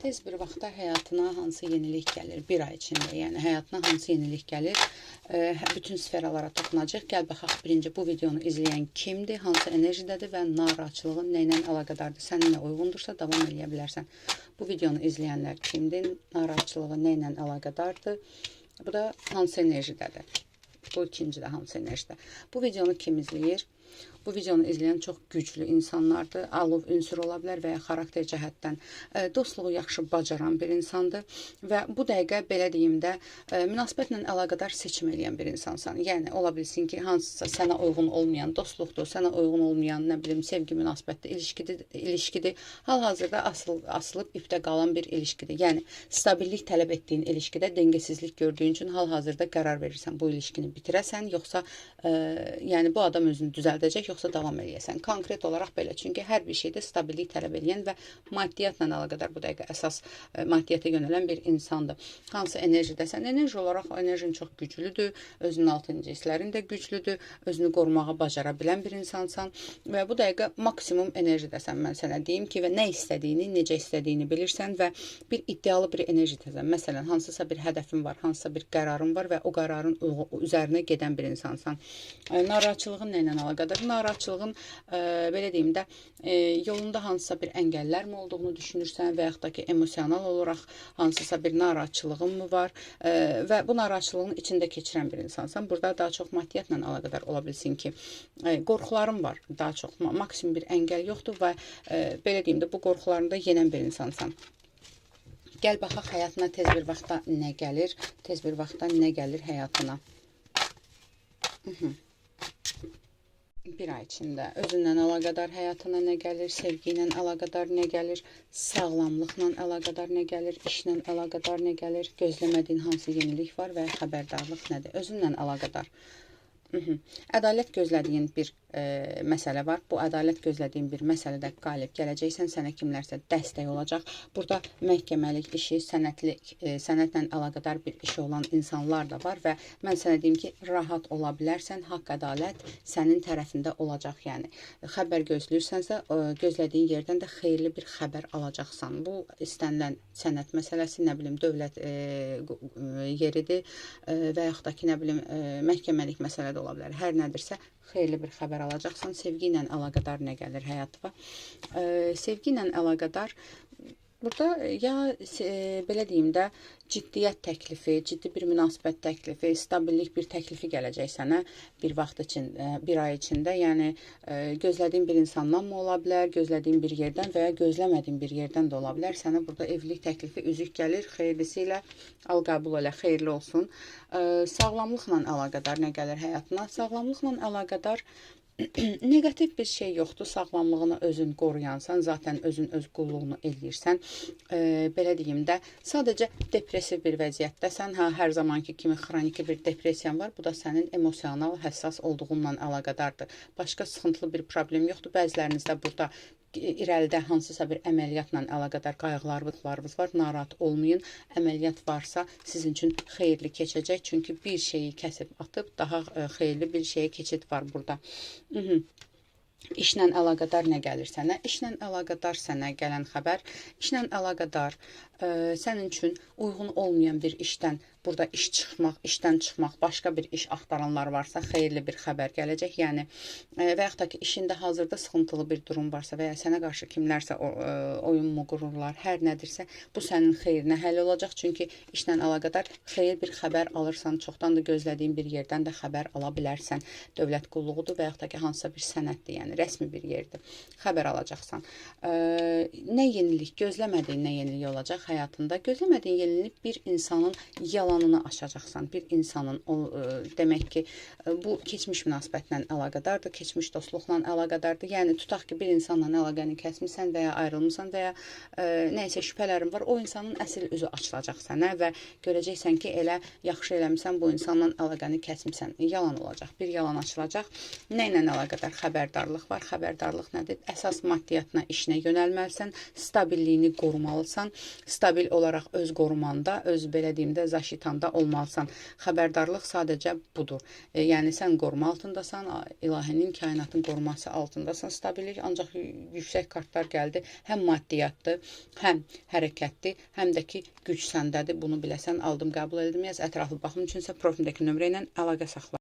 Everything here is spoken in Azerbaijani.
Tez bir vaxtda həyatına hansı yenilik gəlir? Bir ay içində, yəni həyatına hansı yenilik gəlir? Bütün sferalara toxunacaq. Gəl baxaq, birinci bu videonu izləyən kimdir, hansı enerjidədir və narahatçılığın nə ilə əlaqədardır? Səninlə uyğundursa davam edə bilərsən. Bu videonu izləyənlər kimdir? Narahatçılığı nə ilə əlaqədardır? Bu da hansı enerjidədir? Bu ikinci də hansı enerjidə? Bu videonu kim izləyir? Bu videonu izləyən çox güclü insanlardır. Alov ünsürü ola bilər və ya xarakter cəhətdən dostluğu yaxşı bacaran bir insandır. Və bu dəqiqə, belə deyim də, münasibətlə əlaqədar seçim eləyən bir insansan. Yəni, ola bilsin ki, hansısa sənə uyğun olmayan dostluqdur, sənə uyğun olmayan, nə bilim, sevgi münasibətdir, ilişkidir. Hal-hazırda asılıb ipdə qalan bir ilişkidir. Yəni, stabillik tələb etdiyin ilişkidə dengesizlik gördüyün üçün hal-hazırda qərar verirsən bu ilişkini bitirəsən, yoxsa yəni bu adam özünü düzəldəcək, yoxsa davam eləyəsən. Konkret olaraq belə. Çünki hər bir şeydə stabillik tələb edən və maddiyyatla əlaqədar bu dəqiqə əsas maddiyyata yönələn bir insandır. Hansı enerjidəsən? Enerji olaraq enerjin çox güclüdür. Özünün altıncı hisslərin də güclüdür. Özünü qorumağa bacara bilən bir insansan. Və bu dəqiqə maksimum enerjidəsən. Mən sənə deyim ki, və nə istədiyini, necə istədiyini bilirsən və bir iddialı bir enerjidəsən. Məsələn, hansısa bir hədəfin var, hansısa bir qərarın var və o qərarın üzərinə gedən bir insansan. Narahatçılığın nə ilə əlaqədir? Narahatçılığın, belə deyim də, yolunda hansısa bir əngəllər mi olduğunu düşünürsən və yaxud da ki, emosional olaraq hansısa bir narahatçılığın mı var və bu narahatçılığın içində keçirən bir insansan. Burada daha çox maddiyyatla əlaqədar ola bilsin ki, qorxuların var. Daha çox maksimum bir əngəl yoxdur və belə deyim də, bu qorxularını da yenən bir insansan. Gəl baxaq, həyatına tez bir vaxtda nə gəlir? Tez bir vaxtda nə gəlir həyatına? Bir ay içində özündən əlaqədar həyatına nə gəlir, sevgi ilə əlaqədar nə gəlir, sağlamlıqla əlaqədar nə gəlir, işlə əlaqədar nə gəlir, gözləmədiyin hansı yenilik var və xəbərdarlıq nədir? Özünlə əlaqədar. Ədalət gözlədiyin bir məsələ var. Bu ədalət gözlədiyin bir məsələdə qalib gələcəksən, sənə kimlərsə dəstək olacaq. Burada məhkəməlik işi, sənətlə əlaqədar bir işi olan insanlar da var və mən sənə deyim ki, rahat ola bilərsən, haqq ədalət sənin tərəfində olacaq. Yəni, xəbər gözləyirsənsə, gözlədiyin yerdən də xeyirli bir xəbər alacaqsan. Bu, istənilən sənət məsələsi, nə bilim, dövlət yeridir və yaxud da ki, nə bilim, məhkəməlik məsələ də ola bilər. Hər nədirsə, xeyirli bir xəbər alacaqsan. Sevgi ilə əlaqədar nə gəlir həyatına? Sevgi ilə əlaqədar burada ya belə deyim də, ciddiyyət təklifi, ciddi bir münasibət təklifi, stabillik bir təklifi gələcək sənə bir vaxt içində, bir ay içində. Yəni, gözlədiyin bir insandan mı ola bilər, gözlədiyin bir yerdən və ya gözləmədiyin bir yerdən də ola bilər. Sənə burada evlilik təklifi, üzük gəlir, xeyirlisi ilə al qəbul elə, xeyirli olsun. Sağlamlıqla əlaqədar nə gəlir həyatına? Sağlamlıqla əlaqədar negativ bir şey yoxdur. Sağlamlığını özün qoruyansan, zaten özün öz qulluğunu eləyirsən. Belə deyim də, sadəcə depressiv bir vəziyyətdəsən. Hər zamanki kimi xroniki bir depressiyan var. Bu da sənin emosional, həssas olduğunla əlaqədardır. Başqa sıxıntılı bir problem yoxdur. Bəzilərinizdə burada irəlidə hansısa bir əməliyyatla əlaqədar qayğılarınız var. Narahat olmayın. Əməliyyat varsa sizin üçün xeyirli keçəcək. Çünki bir şeyi kəsib atıb daha xeyirli bir şeyə keçid var burada. İşlə əlaqədar nə gəlir sənə? İşlə əlaqədar sənə gələn xəbər, işlə əlaqədar sənin üçün uyğun olmayan bir işdən, burada işdən çıxmaq, başqa bir iş axtaranlar varsa, xeyirli bir xəbər gələcək. Yəni, və yaxud da ki, işində hazırda sıxıntılı bir durum varsa və ya sənə qarşı kimlərsə oyun mu qururlar, hər nədirsə, bu sənin xeyrinə həll olacaq. Çünki işlə əlaqədar xeyir bir xəbər alırsan, çoxdan da gözlədiyin bir yerdən də xəbər ala bilərsən. Dövlət qulluğudur və yaxud da ki, hansısa bir sənətdir, yəni rəsmi bir yerdir. Xəbər alacaqsan. Nə yenilik, gözləmədiyin nə yenilik olacaq həyatında? Gözləmədiyin yenilik bir insanın yalanını aşacaqsan. Bir insanın, demək ki, bu keçmiş münasibətlə əlaqədardır, keçmiş dostluqla əlaqədardır. Yəni, tutaq ki, bir insanla əlaqəni kəsmirsən və ya ayrılmısan və ya nəysə şübhələrin var, o insanın əsl üzü açılacaq sənə və görəcəksən ki, elə yaxşı eləmirsən, bu insanla əlaqəni kəsmirsən. Yalan olacaq, bir yalan açılacaq. Nə ilə əlaqədar? Xəbərdarlıq xəbərdarlıq var. Xəbərdarlıq nədir? Əsas maddiyyatına, işinə yönəlməlisən, stabilliyini qorumalısan, stabil olaraq öz qorumanda, öz belə deyim də zaşitanda olmalısan. Xəbərdarlıq sadəcə budur. Yəni sən qoruma altındasan, ilahinin, kainatın qoruması altındasan, stabillik, ancaq yüksək kartlar gəldi. Həm maddiyyatdır, həm hərəkətdir, həm də ki güc səndədir. Bunu biləsən, aldım, qəbul edilməyəz. Ətraflı baxım üçünsə profildəki nömrə ilə əlaqə saxla.